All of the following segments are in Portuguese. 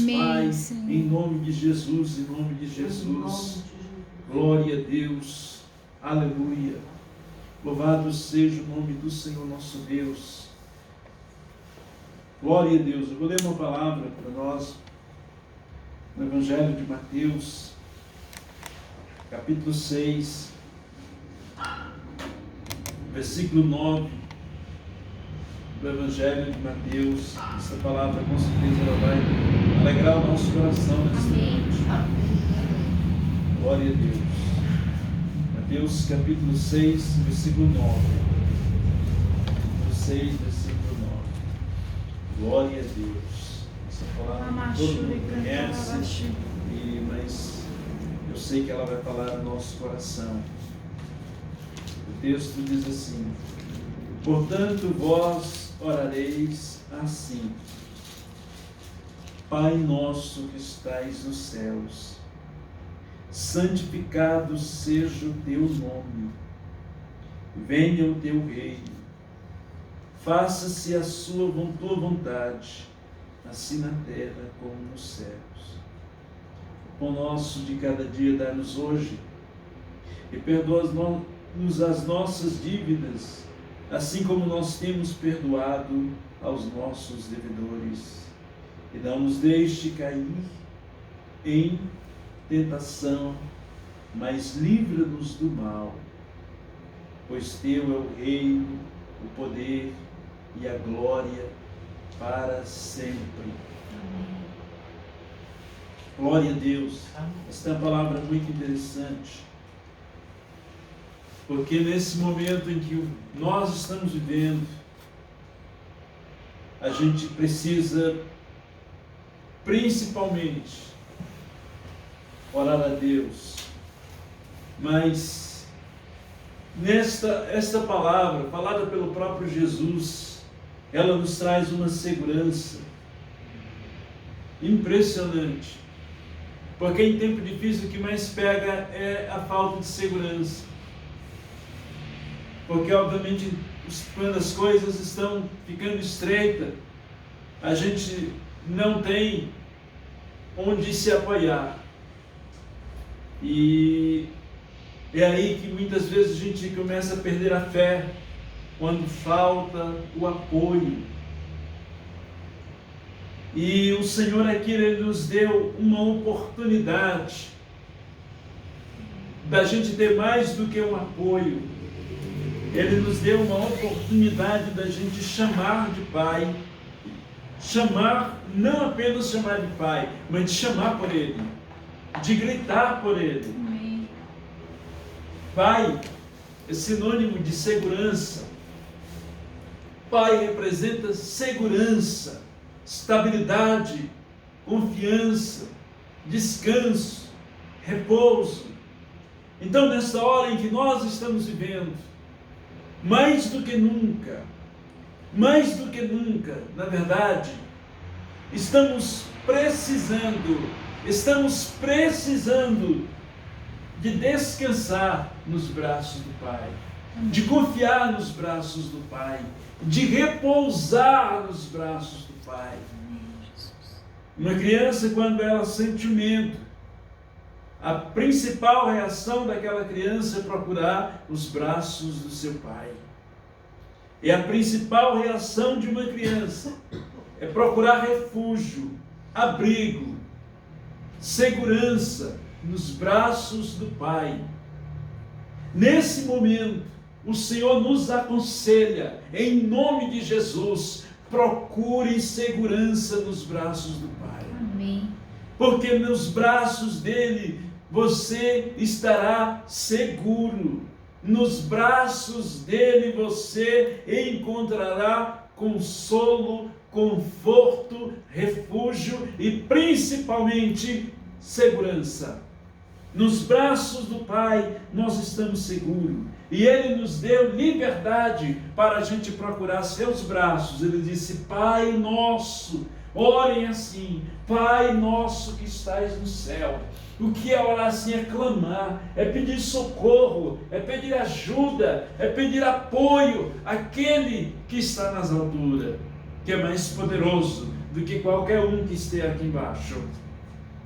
Amém, Pai, Senhor. em nome de Jesus, em nome de Jesus. Glória a Deus, aleluia. Louvado seja o nome do Senhor nosso Deus. Glória a Deus. Eu vou ler uma palavra para nós no Evangelho de Mateus, capítulo 6, versículo 9 do Evangelho de Mateus. Essa palavra com certeza ela vai alegrar o nosso coração nesta noite. Glória a Deus. Mateus capítulo 6, versículo 9. Capítulo 6, versículo 9. Glória a Deus. Essa palavra todo mundo conhece, mas eu sei que ela vai falar no nosso coração. O texto diz assim: portanto, vós orareis assim: Pai nosso que estais nos céus, santificado seja o teu nome, venha o teu reino, faça-se a tua vontade, assim na terra como nos céus. O pão nosso de cada dia dá-nos hoje, e perdoa-nos as nossas dívidas, assim como nós temos perdoado aos nossos devedores. E não nos deixe cair em tentação, mas livra-nos do mal, pois teu é o reino, o poder e a glória para sempre. Amém. Glória a Deus. Esta é uma palavra muito interessante, porque nesse momento em que nós estamos vivendo, a gente precisa principalmente orar a Deus, mas esta palavra, falada pelo próprio Jesus, ela nos traz uma segurança impressionante, porque em tempo difícil o que mais pega é a falta de segurança, porque obviamente quando as coisas estão ficando estreitas, a gente não tem onde se apoiar. E é aí que muitas vezes a gente começa a perder a fé, quando falta o apoio. E o Senhor aqui, Ele nos deu uma oportunidade da gente ter mais do que um apoio. Ele nos deu uma oportunidade da gente chamar de Pai. Chamar, não apenas chamar de Pai, mas de chamar por Ele, de gritar por Ele. Amém. Pai é sinônimo de segurança. Pai representa segurança, estabilidade, confiança, descanso, repouso. Então, nesta hora em que nós estamos vivendo, mais do que nunca, na verdade, estamos precisando de descansar nos braços do Pai, de confiar nos braços do Pai, de repousar nos braços do Pai. Uma criança, quando ela sente medo, a principal reação daquela criança é procurar os braços do seu pai. E a principal reação de uma criança é procurar refúgio, abrigo, segurança nos braços do Pai. Nesse momento, o Senhor nos aconselha, em nome de Jesus, procure segurança nos braços do Pai. Amém. Porque nos braços dele você estará seguro. Nos braços dele você encontrará consolo, conforto, refúgio e principalmente segurança. Nos braços do Pai nós estamos seguros. E Ele nos deu liberdade para a gente procurar seus braços. Ele disse: Pai nosso, orem assim: Pai nosso que estais no céu. O que é orar assim? É clamar, é pedir socorro, é pedir ajuda, é pedir apoio àquele que está nas alturas, que é mais poderoso do que qualquer um que esteja aqui embaixo.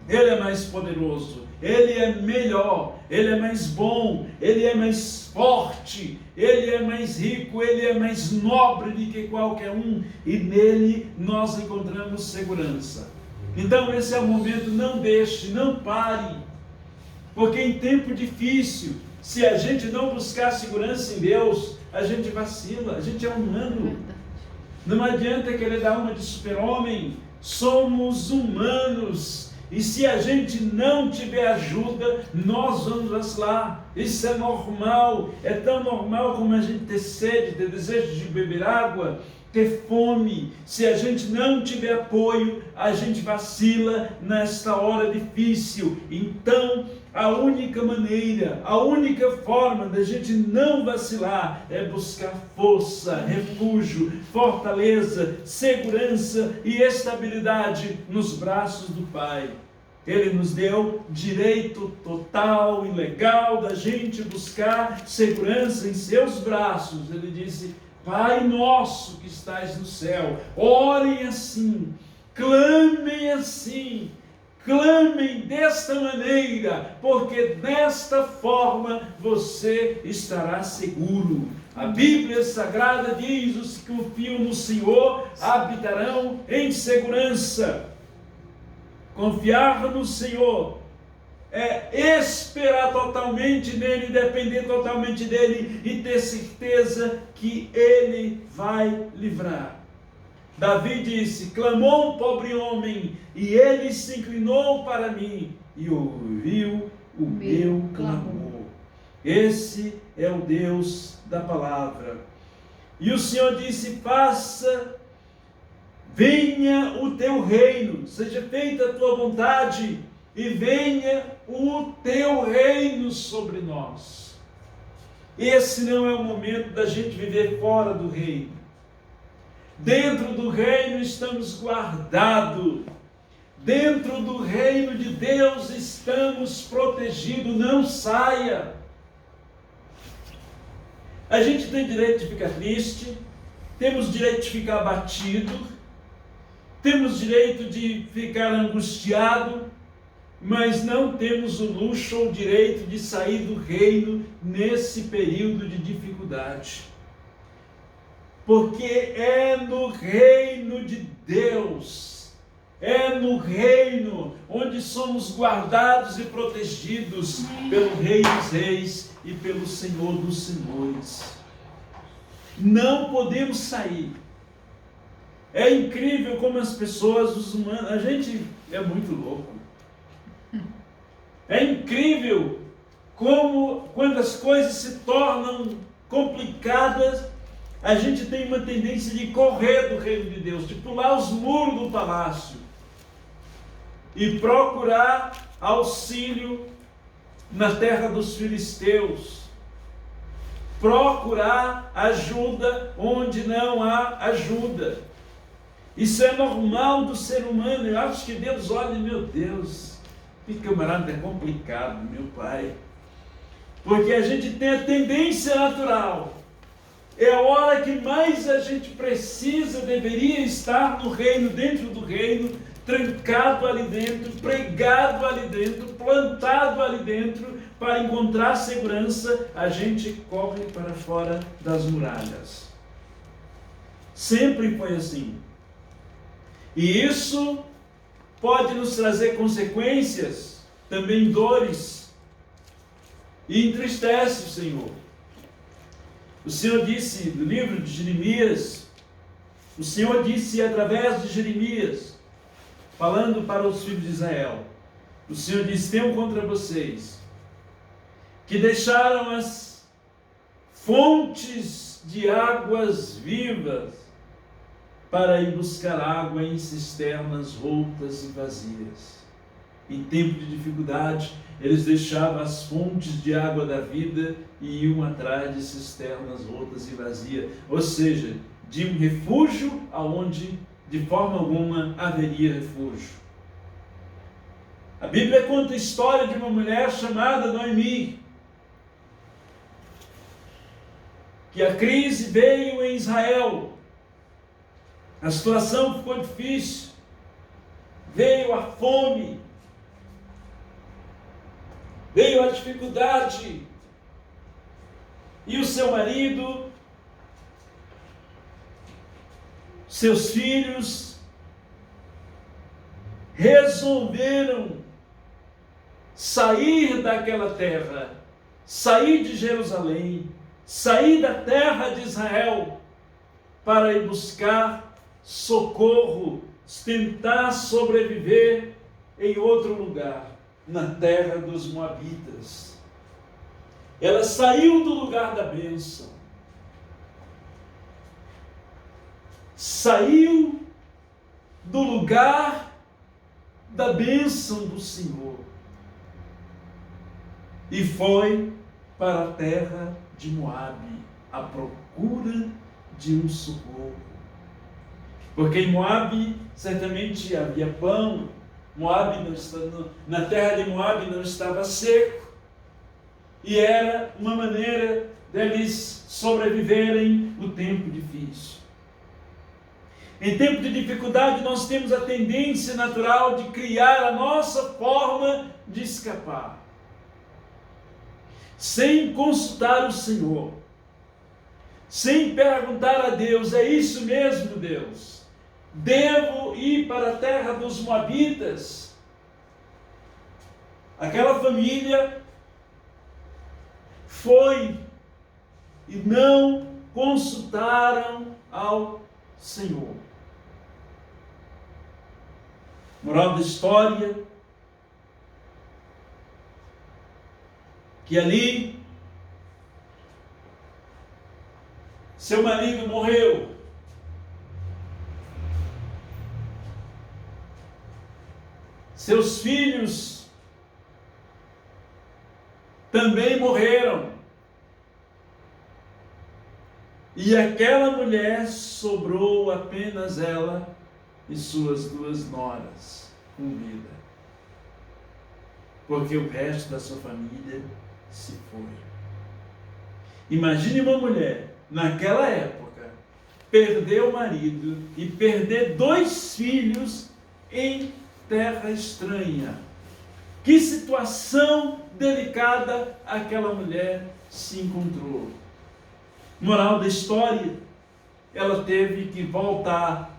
Ele é mais poderoso, Ele é melhor, Ele é mais bom, Ele é mais forte, Ele é mais rico, Ele é mais nobre do que qualquer um, e nele nós encontramos segurança. Então esse é o momento, não deixe, não pare, porque em tempo difícil, se a gente não buscar segurança em Deus, a gente vacila, a gente é humano. Não adianta querer dar uma de super-homem, somos humanos. E se a gente não tiver ajuda, nós vamos vacilar. Isso é normal, é tão normal como a gente ter sede, ter desejo de beber água, ter fome. Se a gente não tiver apoio, a gente vacila nesta hora difícil. Então, a única maneira, a única forma da gente não vacilar é buscar força, refúgio, fortaleza, segurança e estabilidade nos braços do Pai. Ele nos deu direito total e legal da gente buscar segurança em seus braços. Ele disse: Pai nosso que estás no céu, orem assim, clamem assim, clamem desta maneira, porque desta forma você estará seguro. A Bíblia Sagrada diz: os que confiam no Senhor habitarão em segurança. Confiar no Senhor é esperar totalmente nele, depender totalmente dele e ter certeza que ele vai livrar. Davi disse: clamou um pobre homem e ele se inclinou para mim e ouviu o meu clamor. Esse é o Deus da palavra. E o Senhor disse: venha o teu reino, seja feita a tua vontade e venha o teu reino sobre nós. Esse não é o momento da gente viver fora do reino. Dentro do reino estamos guardados. Dentro do reino de Deus estamos protegidos. Não saia. A gente tem direito de ficar triste, temos direito de ficar abatido, temos direito de ficar angustiado, mas não temos o luxo ou o direito de sair do reino nesse período de dificuldade. Porque é no reino de Deus, é no reino onde somos guardados e protegidos pelo Rei dos Reis e pelo Senhor dos Senhores. Não podemos sair. É incrível como as pessoas, os humanos, a gente é muito louco. É incrível como, quando as coisas se tornam complicadas, a gente tem uma tendência de correr do reino de Deus, de pular os muros do palácio e procurar auxílio na terra dos filisteus, procurar ajuda onde não há ajuda. Isso é normal do ser humano. Eu acho que Deus olha, meu Deus, que camarada é complicado, meu Pai. Porque a gente tem a tendência natural. É a hora que mais a gente precisa, deveria estar no reino, dentro do reino, trancado ali dentro, pregado ali dentro, plantado ali dentro, para encontrar segurança, a gente corre para fora das muralhas. Sempre foi assim. E isso pode nos trazer consequências, também dores, e entristece o Senhor. O Senhor disse no livro de Jeremias, o Senhor disse através de Jeremias, falando para os filhos de Israel, o Senhor disse: tenho contra vocês, que deixaram as fontes de águas vivas, para ir buscar água em cisternas rotas e vazias. Em tempo de dificuldade, eles deixavam as fontes de água da vida e iam atrás de cisternas rotas e vazias, ou seja, de um refúgio aonde de forma alguma haveria refúgio. A Bíblia conta a história de uma mulher chamada Noemi, que a crise veio em Israel. A situação ficou difícil. veio a fome, veio a dificuldade, e o seu marido, seus filhos, resolveram sair daquela terra, sair de Jerusalém, sair da terra de Israel, para ir buscar socorro, tentar sobreviver em outro lugar, na terra dos Moabitas. Ela saiu do lugar da bênção, saiu do lugar da bênção do Senhor e foi para a terra de Moabe, à procura de um socorro. Porque em Moabe certamente havia pão, na terra de Moabe não estava seco, e era uma maneira deles sobreviverem no tempo difícil. Em tempo de dificuldade, nós temos a tendência natural de criar a nossa forma de escapar, sem consultar o Senhor, sem perguntar a Deus: é isso mesmo, Deus? Devo ir para a terra dos Moabitas? Aquela família foi e não consultaram ao Senhor. Moral da história, que ali seu marido morreu, seus filhos também morreram, e aquela mulher sobrou apenas ela e suas 2 noras com vida, porque o resto da sua família se foi. Imagine uma mulher, naquela época, perder o marido e perder 2 filhos em terra estranha. Que situação delicada aquela mulher se encontrou. Moral da história, ela teve que voltar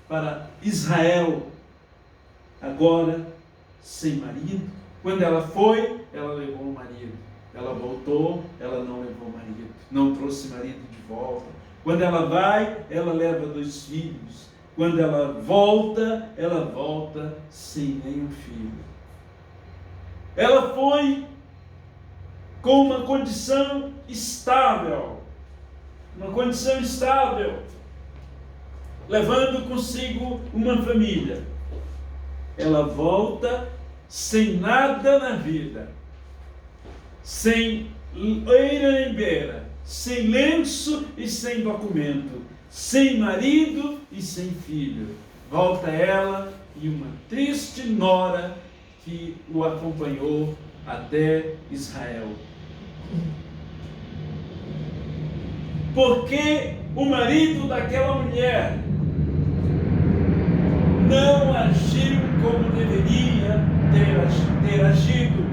para Israel, agora sem marido. Quando ela foi, ela levou o marido. Ela voltou, ela não levou o marido, não trouxe marido de volta. Quando ela vai, ela leva 2 filhos. Quando ela volta sem nenhum filho. Ela foi com uma condição estável, levando consigo uma família. Ela volta sem nada na vida, sem eira em beira, sem lenço e sem documento, sem marido e sem filho. Volta ela e uma triste nora que o acompanhou até Israel. Porque o marido daquela mulher não agiu como deveria ter agido.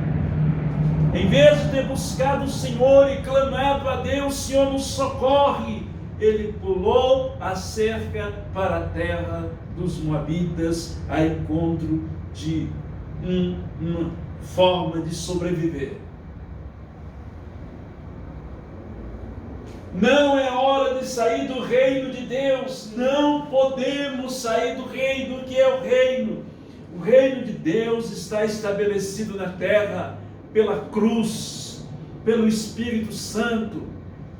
Em vez de ter buscado o Senhor e clamado a Deus: Senhor, nos socorre, ele pulou a cerca para a terra dos Moabitas, a encontro de uma forma de sobreviver. Não é hora de sair do reino de Deus. Não podemos sair do reino. Que é o reino? O reino de Deus está estabelecido na terra pela cruz, pelo Espírito Santo,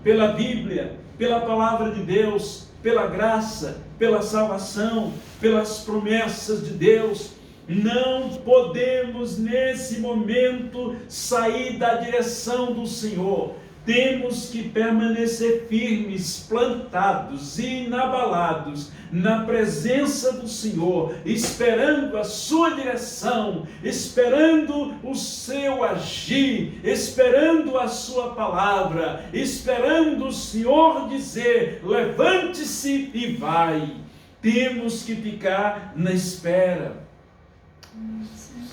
pela Bíblia, pela palavra de Deus, pela graça, pela salvação, pelas promessas de Deus. Não podemos nesse momento sair da direção do Senhor. Temos que permanecer firmes, plantados e inabalados na presença do Senhor, esperando a sua direção, esperando o seu agir, esperando a sua palavra, esperando o Senhor dizer: levante-se e vai. Temos que ficar na espera.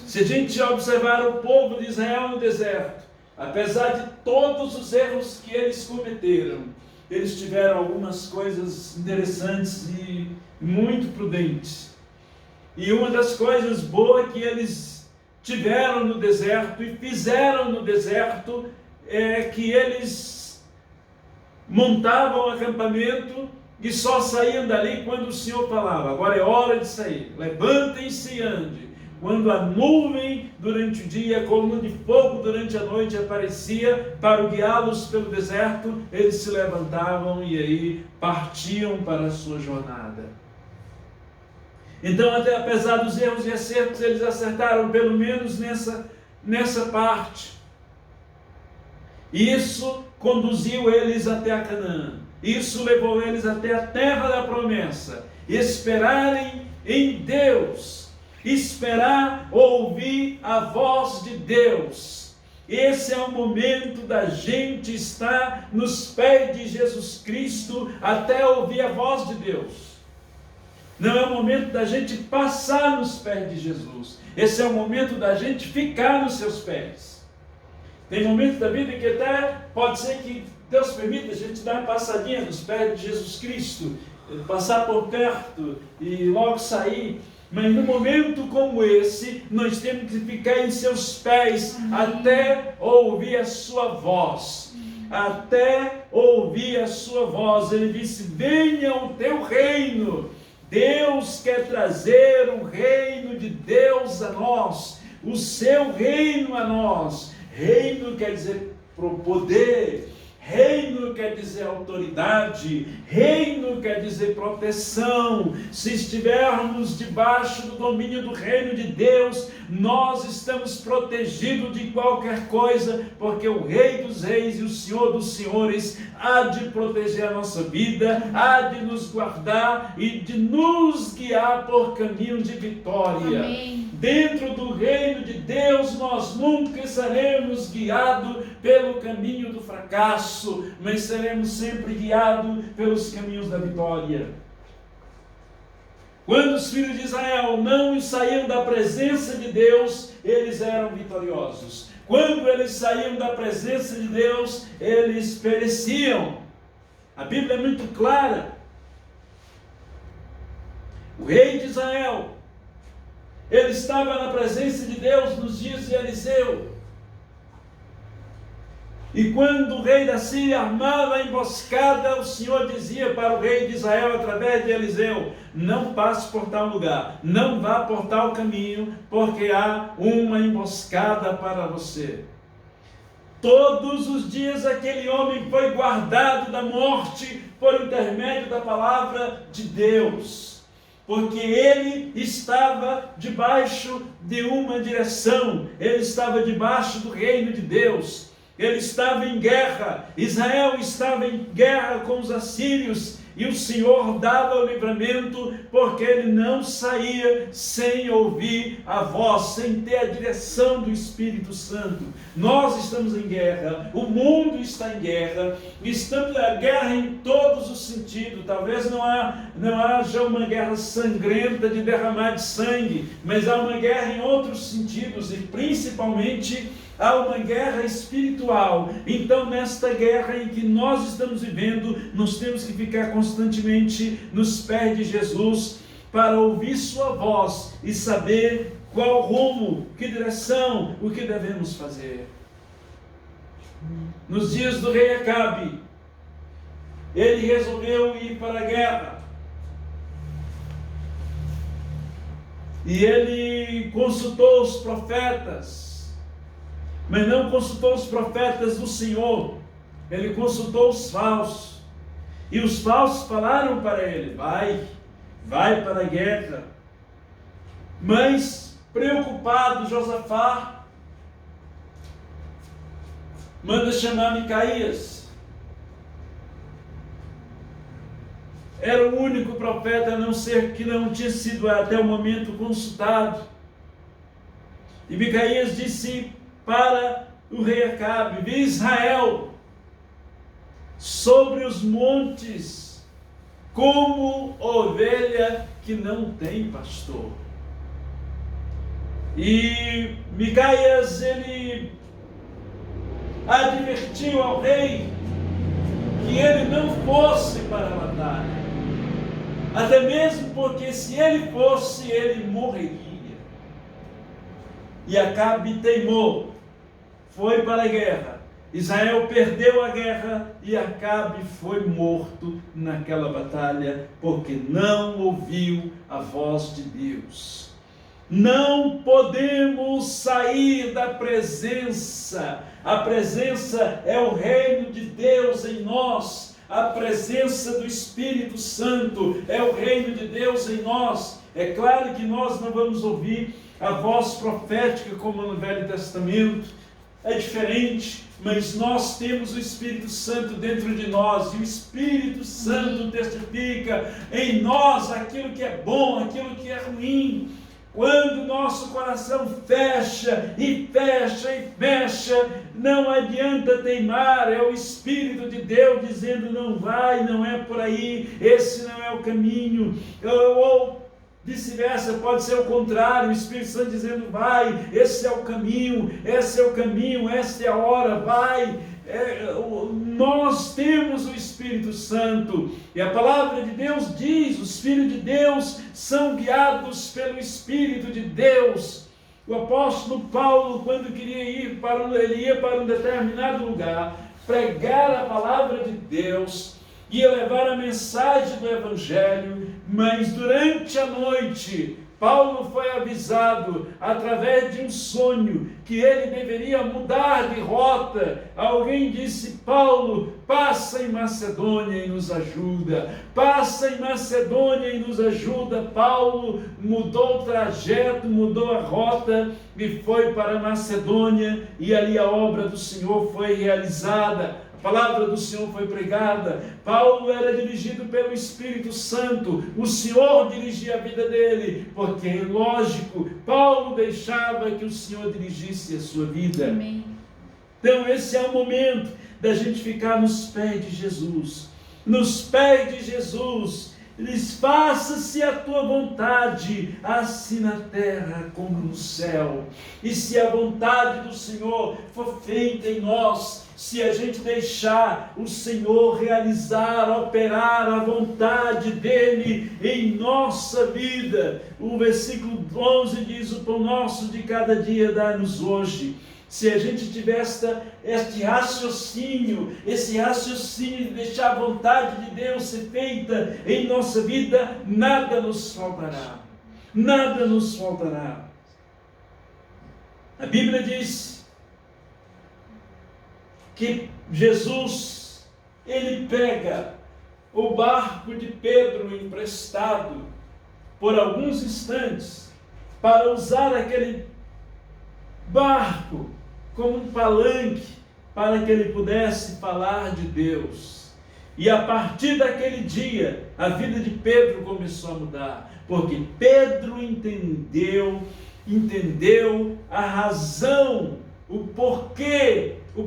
Se a gente observar o povo de Israel no deserto, apesar de todos os erros que eles cometeram, eles tiveram algumas coisas interessantes e muito prudentes. E uma das coisas boas que eles tiveram no deserto e fizeram no deserto é que eles montavam acampamento e só saíam dali quando o Senhor falava: agora é hora de sair, levantem-se e ande. Quando a nuvem durante o dia, a coluna de fogo durante a noite aparecia para guiá-los pelo deserto, eles se levantavam e aí partiam para a sua jornada. Então, até apesar dos erros e acertos, eles acertaram pelo menos nessa parte. Isso conduziu eles até a Canaã. Isso levou eles até a terra da promessa. Esperarem em Deus. Esperar ouvir a voz de Deus. Esse é o momento da gente estar nos pés de Jesus Cristo até ouvir a voz de Deus. Não é o momento da gente passar nos pés de Jesus. Esse é o momento da gente ficar nos seus pés. Tem momentos da vida que até pode ser que Deus permita a gente dar uma passadinha nos pés de Jesus Cristo, passar por perto e logo sair. Mas num momento como esse, nós temos que ficar em seus pés até ouvir a sua voz. Até ouvir a sua voz. Ele disse: venha o teu reino. Deus quer trazer o reino de Deus a nós. O seu reino a nós. Reino quer dizer poder. Reino quer dizer autoridade, reino quer dizer proteção. Se estivermos debaixo do domínio do reino de Deus, nós estamos protegidos de qualquer coisa, porque o Rei dos Reis e o Senhor dos Senhores há de proteger a nossa vida, há de nos guardar e de nos guiar por caminho de vitória. Amém. Dentro do reino de Deus, nós nunca seremos guiados pelo caminho do fracasso, mas seremos sempre guiados pelos caminhos da vitória. Quando os filhos de Israel não saíam da presença de Deus, eles eram vitoriosos. Quando eles saíam da presença de Deus, eles pereciam. A Bíblia é muito clara. O rei de Israel, ele estava na presença de Deus nos dias de Eliseu. E quando o rei da Síria armava a emboscada, o Senhor dizia para o rei de Israel através de Eliseu: não passe por tal lugar, não vá por tal caminho, porque há uma emboscada para você. Todos os dias aquele homem foi guardado da morte por intermédio da palavra de Deus, porque ele estava debaixo de uma direção, ele estava debaixo do reino de Deus. Ele estava em guerra, Israel estava em guerra com os assírios, e o Senhor dava o livramento, porque ele não saía sem ouvir a voz, sem ter a direção do Espírito Santo. Nós estamos em guerra, o mundo está em guerra, estamos em guerra em todos os sentidos. Talvez não haja uma guerra sangrenta de derramar de sangue, mas há uma guerra em outros sentidos, e principalmente há uma guerra espiritual. Então, nesta guerra em que nós estamos vivendo, nós temos que ficar constantemente nos pés de Jesus para ouvir sua voz e saber qual rumo, que direção, o que devemos fazer. Nos dias do rei Acabe, ele resolveu ir para a guerra. E ele consultou os profetas, mas não consultou os profetas do Senhor, ele consultou os falsos, e os falsos falaram para ele: vai para a guerra. Mas, preocupado, Josafá manda chamar Micaías. Era o único profeta, a não ser que não tinha sido até o momento consultado. E Micaías disse para o rei Acabe: vi Israel sobre os montes como ovelha que não tem pastor. E Micaias, ele advertiu ao rei que ele não fosse para a batalha, até mesmo porque se ele fosse, ele morreria. E Acabe teimou, foi para a guerra. Israel perdeu a guerra e Acabe foi morto naquela batalha, porque não ouviu a voz de Deus. Não podemos sair da presença. A presença é o reino de Deus em nós. A presença do Espírito Santo é o reino de Deus em nós. É claro que nós não vamos ouvir a voz profética como no Velho Testamento. É diferente, mas nós temos o Espírito Santo dentro de nós, e o Espírito Santo testifica em nós aquilo que é bom, aquilo que é ruim. Quando nosso coração fecha e fecha e fecha, não adianta teimar, é o Espírito de Deus dizendo: não vai, não é por aí, esse não é o caminho, ou vice-versa, pode ser o contrário, o Espírito Santo dizendo: vai, esse é o caminho, esse é o caminho, essa é a hora, vai. Nós temos o Espírito Santo, e a palavra de Deus diz: os filhos de Deus são guiados pelo Espírito de Deus. O apóstolo Paulo, quando queria ir ele ia para um determinado lugar, pregar a palavra de Deus, ia levar a mensagem do Evangelho, mas durante a noite, Paulo foi avisado, através de um sonho, que ele deveria mudar de rota. Alguém disse: Paulo, passa em Macedônia e nos ajuda. Passa em Macedônia e nos ajuda. Paulo mudou o trajeto, mudou a rota e foi para Macedônia, e ali a obra do Senhor foi realizada. A palavra do Senhor foi pregada. Paulo era dirigido pelo Espírito Santo. O Senhor dirigia a vida dele, porque, lógico, Paulo deixava que o Senhor dirigisse a sua vida. Amém. Então esse é o momento da gente ficar nos pés de Jesus. Nos pés de Jesus. Diz: faça-se a tua vontade, assim na terra como no céu. E se a vontade do Senhor for feita em nós, se a gente deixar o Senhor realizar, operar a vontade dEle em nossa vida, o versículo 11 diz: o pão nosso de cada dia dá-nos hoje. Se a gente tiver este raciocínio, esse raciocínio de deixar a vontade de Deus ser feita em nossa vida, nada nos faltará. Nada nos faltará. A Bíblia diz que Jesus, ele pega o barco de Pedro emprestado por alguns instantes para usar aquele barco como um palanque para que ele pudesse falar de Deus. E a partir daquele dia, a vida de Pedro começou a mudar, porque Pedro entendeu a razão, o porquê e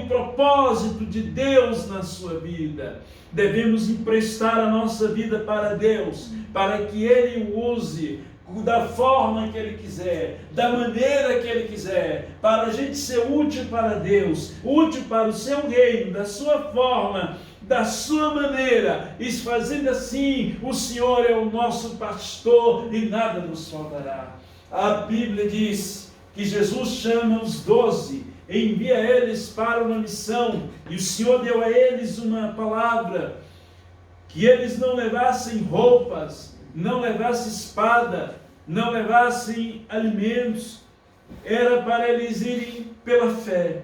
o propósito de Deus na sua vida. Devemos emprestar a nossa vida para Deus, para que Ele o use da forma que Ele quiser, da maneira que Ele quiser, para a gente ser útil para Deus, útil para o seu reino, da sua forma, da sua maneira, e fazendo assim, o Senhor é o nosso pastor e nada nos faltará. A Bíblia diz que Jesus chama os 12, envia eles para uma missão, e o Senhor deu a eles uma palavra, que eles não levassem roupas, não levassem espada, não levassem alimentos, era para eles irem pela fé.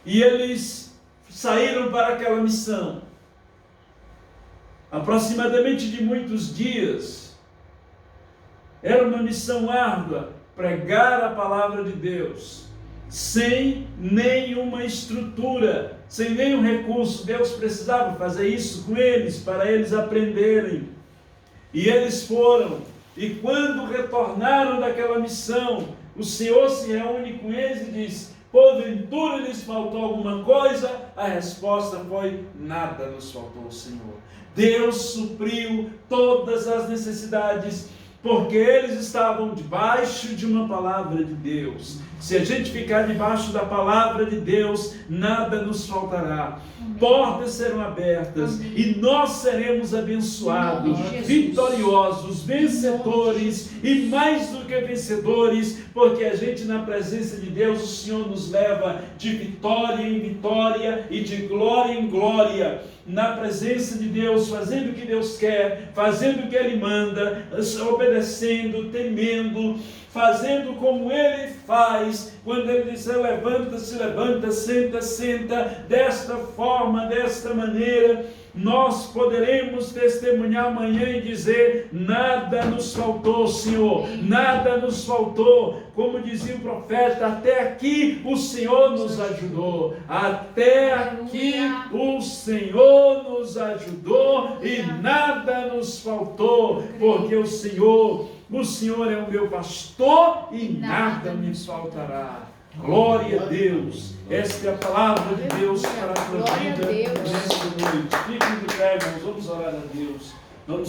E eles saíram para aquela missão, aproximadamente de muitos dias. Era uma missão árdua, pregar a palavra de Deus, sem nenhuma estrutura, sem nenhum recurso. Deus precisava fazer isso com eles, para eles aprenderem. E eles foram, e quando retornaram daquela missão, o Senhor se reúne com eles e diz: porventura lhes faltou alguma coisa? A resposta foi: nada nos faltou, Senhor. Deus supriu todas as necessidades porque eles estavam debaixo de uma palavra de Deus. Se a gente ficar debaixo da palavra de Deus, nada nos faltará. Amém. Portas serão abertas. Amém. E nós seremos abençoados, vitoriosos, vencedores e mais do que vencedores, porque a gente, na presença de Deus, o Senhor nos leva de vitória em vitória e de glória em glória. Na presença de Deus, fazendo o que Deus quer, fazendo o que Ele manda, obedecendo, temendo, fazendo como Ele faz. Quando Ele disser levanta, se levanta, senta, senta, desta forma, desta maneira, nós poderemos testemunhar amanhã e dizer: nada nos faltou, Senhor, nada nos faltou. Como dizia o profeta, até aqui o Senhor nos ajudou, até aqui o Senhor nos ajudou e nada nos faltou, porque o Senhor é o meu pastor e nada me faltará. Glória a Deus. Esta é a palavra de Deus para a tua vida nesta noite. Fiquem de pé, irmãos, vamos orar a Deus.